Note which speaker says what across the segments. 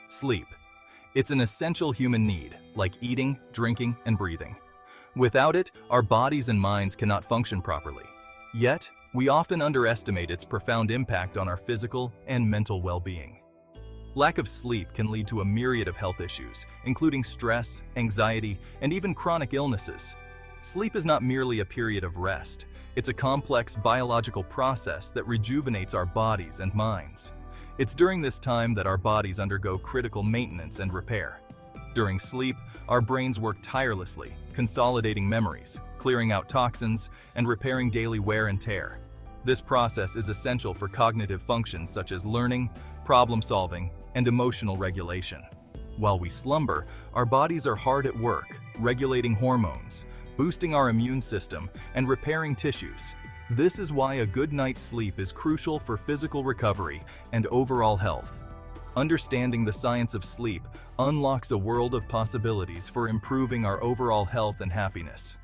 Speaker 1: Sleep. It's an essential human need, like eating, drinking, and breathing. Without it, our bodies and minds cannot function properly. Yet, we often underestimate its profound impact on our physical and mental well-being. Lack of sleep can lead to a myriad of health issues, including stress, anxiety, and even chronic illnesses. Sleep is not merely a period of rest. It's a complex biological process that rejuvenates our bodies and minds. It's during this time that our bodies undergo critical maintenance and repair. During sleep, our brains work tirelessly, consolidating memories, clearing out toxins, and repairing daily wear and tear. This process is essential for cognitive functions such as learning, problem-solving, and emotional regulation. While we slumber, our bodies are hard at work, regulating hormones, boosting our immune system, and repairing tissues. This is why a good night's sleep is crucial for physical recovery and overall health. Understanding the science of sleep unlocks a world of possibilities for improving our overall health and happiness.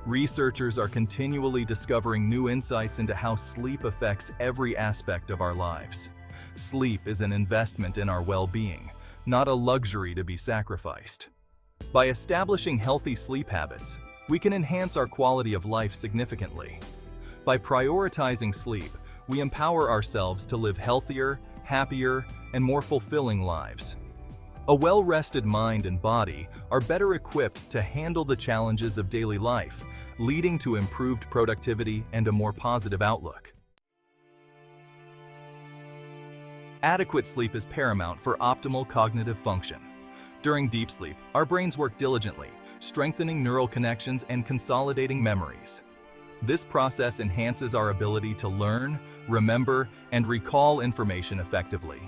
Speaker 1: Researchers are continually discovering new insights into how sleep affects every aspect of our lives. Sleep is an investment in our well-being, not a luxury to be sacrificed. By establishing healthy sleep habits, we can enhance our quality of life significantly. By prioritizing sleep, we empower ourselves to live healthier, happier, and more fulfilling lives. A well-rested mind and body are better equipped to handle the challenges of daily life, leading to improved productivity and a more positive outlook. Adequate sleep is paramount for optimal cognitive function. During deep sleep, our brains work diligently, strengthening neural connections and consolidating memories. This process enhances our ability to learn, remember, and recall information effectively.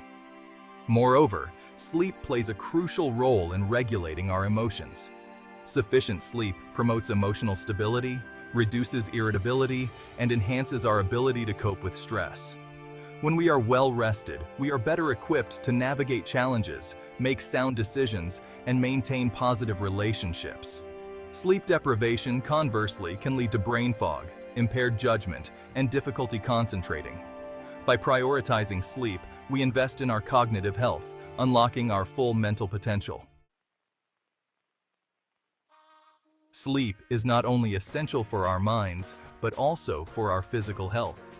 Speaker 1: Moreover, sleep plays a crucial role in regulating our emotions. Sufficient sleep promotes emotional stability, reduces irritability, and enhances our ability to cope with stress. When we are well rested, we are better equipped to navigate challenges, make sound decisions, and maintain positive relationships. Sleep deprivation, conversely, can lead to brain fog, impaired judgment, and difficulty concentrating. By prioritizing sleep, we invest in our cognitive health, unlocking our full mental potential. Sleep is not only essential for our minds, but also for our physical health.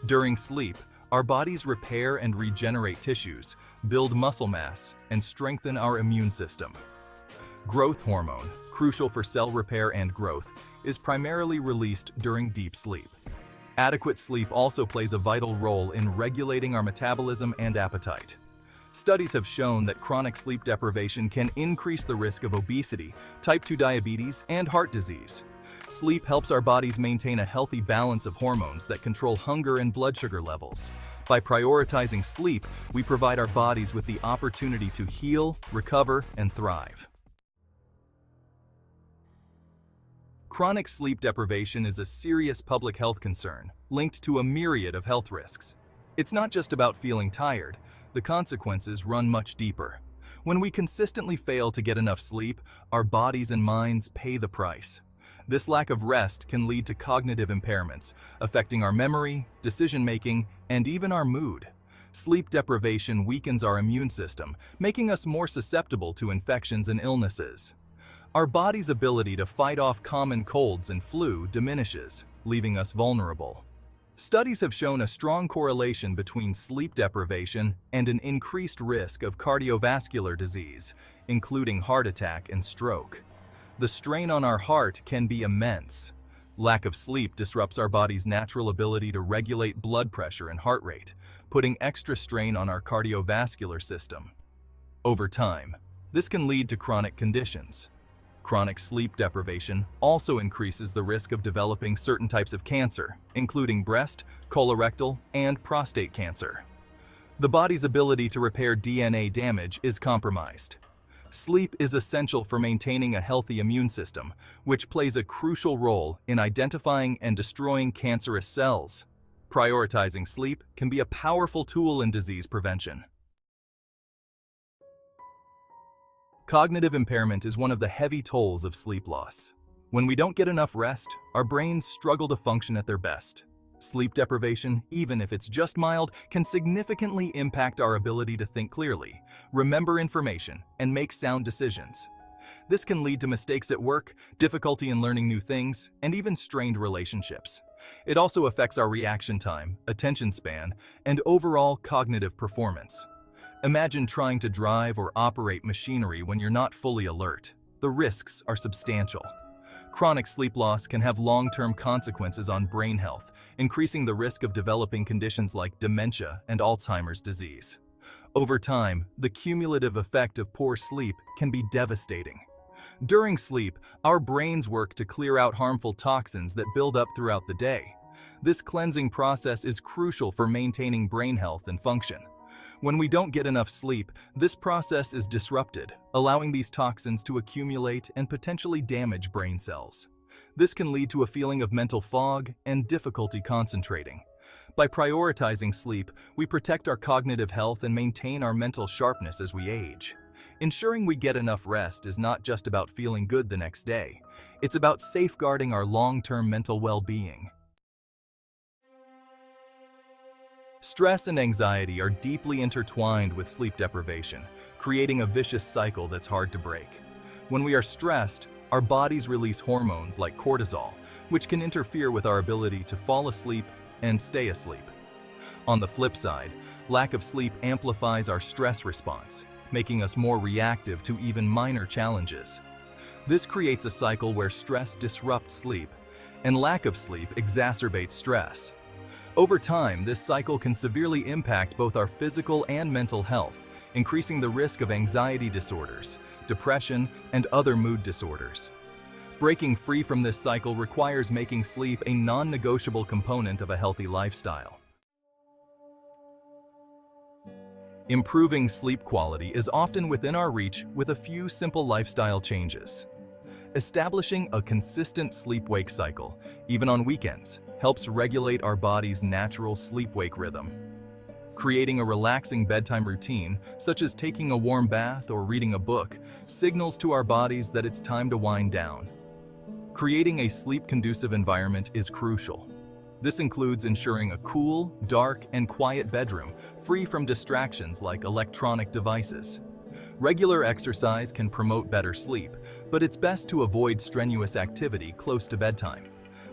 Speaker 1: During sleep, our bodies repair and regenerate tissues, build muscle mass, and strengthen our immune system. Growth hormone, crucial for cell repair and growth, is primarily released during deep sleep. Adequate sleep also plays a vital role in regulating our metabolism and appetite. Studies have shown that chronic sleep deprivation can increase the risk of obesity, type 2 diabetes, and heart disease. Sleep helps our bodies maintain a healthy balance of hormones that control hunger and blood sugar levels. By prioritizing sleep, we provide our bodies with the opportunity to heal, recover, and thrive. Chronic sleep deprivation is a serious public health concern, linked to a myriad of health risks. It's not just about feeling tired. The consequences run much deeper. When we consistently fail to get enough sleep, our bodies and minds pay the price. This lack of rest can lead to cognitive impairments, affecting our memory, decision-making, and even our mood. Sleep deprivation weakens our immune system, making us more susceptible to infections and illnesses. Our body's ability to fight off common colds and flu diminishes, leaving us vulnerable. Studies have shown a strong correlation between sleep deprivation and an increased risk of cardiovascular disease, including heart attack and stroke. The strain on our heart can be immense. Lack of sleep disrupts our body's natural ability to regulate blood pressure and heart rate, putting extra strain on our cardiovascular system. Over time, this can lead to chronic conditions. Chronic sleep deprivation also increases the risk of developing certain types of cancer, including breast, colorectal, and prostate cancer. The body's ability to repair DNA damage is compromised. Sleep is essential for maintaining a healthy immune system, which plays a crucial role in identifying and destroying cancerous cells. Prioritizing sleep can be a powerful tool in disease prevention. Cognitive impairment is one of the heavy tolls of sleep loss. When we don't get enough rest, our brains struggle to function at their best. Sleep deprivation, even if it's just mild, can significantly impact our ability to think clearly, remember information, and make sound decisions. This can lead to mistakes at work, difficulty in learning new things, and even strained relationships. It also affects our reaction time, attention span, and overall cognitive performance. Imagine trying to drive or operate machinery when you're not fully alert. The risks are substantial. Chronic sleep loss can have long-term consequences on brain health, increasing the risk of developing conditions like dementia and Alzheimer's disease. Over time, the cumulative effect of poor sleep can be devastating. During sleep, our brains work to clear out harmful toxins that build up throughout the day. This cleansing process is crucial for maintaining brain health and function. When we don't get enough sleep, this process is disrupted, allowing these toxins to accumulate and potentially damage brain cells. This can lead to a feeling of mental fog and difficulty concentrating. By prioritizing sleep, we protect our cognitive health and maintain our mental sharpness as we age. Ensuring we get enough rest is not just about feeling good the next day. It's about safeguarding our long-term mental well-being. Stress and anxiety are deeply intertwined with sleep deprivation, creating a vicious cycle that's hard to break. When we are stressed, our bodies release hormones like cortisol, which can interfere with our ability to fall asleep and stay asleep. On the flip side, lack of sleep amplifies our stress response, making us more reactive to even minor challenges. This creates a cycle where stress disrupts sleep, and lack of sleep exacerbates stress. Over time, this cycle can severely impact both our physical and mental health, increasing the risk of anxiety disorders, depression, and other mood disorders. Breaking free from this cycle requires making sleep a non-negotiable component of a healthy lifestyle. Improving sleep quality is often within our reach with a few simple lifestyle changes. Establishing a consistent sleep-wake cycle, even on weekends, helps regulate our body's natural sleep-wake rhythm. Creating a relaxing bedtime routine, such as taking a warm bath or reading a book, signals to our bodies that it's time to wind down. Creating a sleep-conducive environment is crucial. This includes ensuring a cool, dark, and quiet bedroom, free from distractions like electronic devices. Regular exercise can promote better sleep, but it's best to avoid strenuous activity close to bedtime.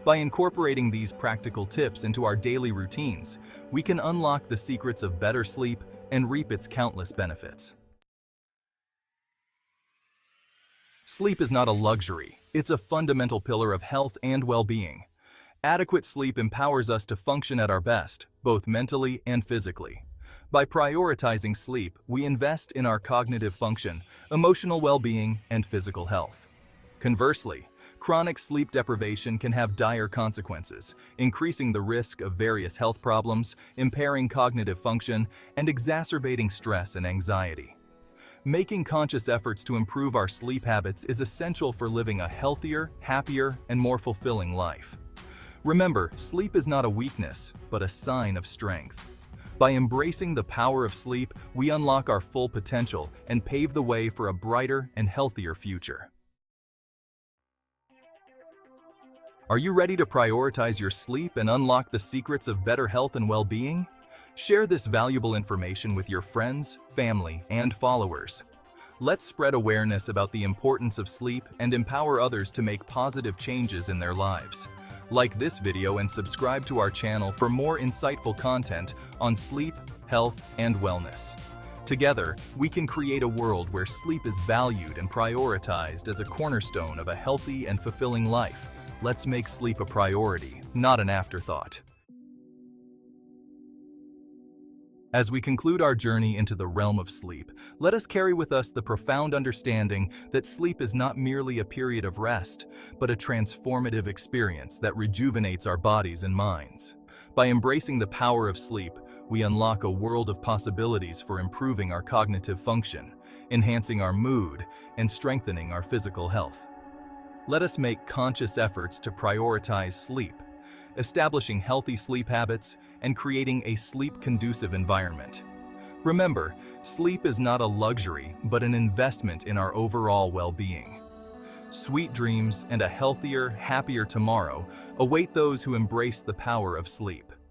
Speaker 1: By incorporating these practical tips into our daily routines, we can unlock the secrets of better sleep and reap its countless benefits. Sleep is not a luxury, it's a fundamental pillar of health and well-being. Adequate sleep empowers us to function at our best, both mentally and physically. By prioritizing sleep, we invest in our cognitive function, emotional well-being, and physical health. Conversely, chronic sleep deprivation can have dire consequences, increasing the risk of various health problems, impairing cognitive function, and exacerbating stress and anxiety. Making conscious efforts to improve our sleep habits is essential for living a healthier, happier, and more fulfilling life. Remember, sleep is not a weakness, but a sign of strength. By embracing the power of sleep, we unlock our full potential and pave the way for a brighter and healthier future. Are you ready to prioritize your sleep and unlock the secrets of better health and well-being? Share this valuable information with your friends, family, and followers. Let's spread awareness about the importance of sleep and empower others to make positive changes in their lives. Like this video and subscribe to our channel for more insightful content on sleep, health, and wellness. Together, we can create a world where sleep is valued and prioritized as a cornerstone of a healthy and fulfilling life. Let's make sleep a priority, not an afterthought. As we conclude our journey into the realm of sleep, let us carry with us the profound understanding that sleep is not merely a period of rest, but a transformative experience that rejuvenates our bodies and minds. By embracing the power of sleep, we unlock a world of possibilities for improving our cognitive function, enhancing our mood, and strengthening our physical health. Let us make conscious efforts to prioritize sleep, establishing healthy sleep habits, and creating a sleep-conducive environment. Remember, sleep is not a luxury, but an investment in our overall well-being. Sweet dreams and a healthier, happier tomorrow await those who embrace the power of sleep.